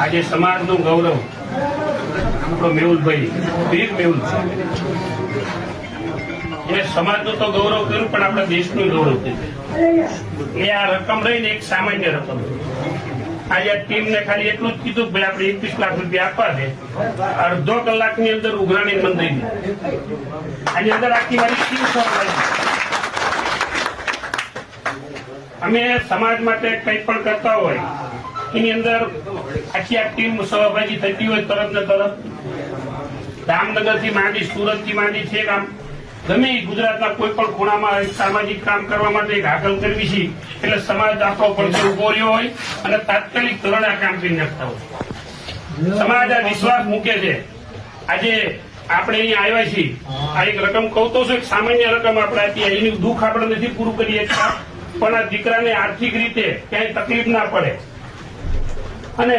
આજે સમાજનું ગૌરવ આપણો મેહુલભાઈ વીર મેહુલ છે. એ સમાજનું તો ગૌરવ કર્યું પણ આપણા દેશનું ગૌરવ કર્યું. એ આ રકમ રહીને એક સામાન્ય રકમ. આજે આ ટીમને ખાલી એટલું જ કીધું કે ભાઈ આપણે 21 લાખ રૂપિયા આપવા છે. અડધો કલાકની અંદર ઉઘરાણી મંદિરની આની અંદર આખી મારી ટીમ સહભાગી. અમે સમાજ માટે કંઈ પણ કરતા હોય એની અંદર આખી આ ટીમ સહભાગી થતી હોય તરત ને તરત. જામનગર થી માંડી, સુરત થી માંડી છે કામ ગમે ગુજરાતના કોઈ પણ ખૂણામાં સામાજિક કામ કરવા માટે હાકલ કરવી છે એટલે સમાજ આપણો પડખે ઉભો રહ્યો હોય અને તાત્કાલિક ધોરણે આ કામ કરી નાખતા હોય. સમાજ આ વિશ્વાસ મૂકે છે. આજે આપણે અહીંયા આવ્યા છીએ, આ એક રકમ કહું તો છું, એક સામાન્ય રકમ આપણે આપીએ, એનું દુઃખ આપણે નથી પૂરું કરીએ પણ આ દીકરાને આર્થિક રીતે ક્યાંય તકલીફ ના પડે અને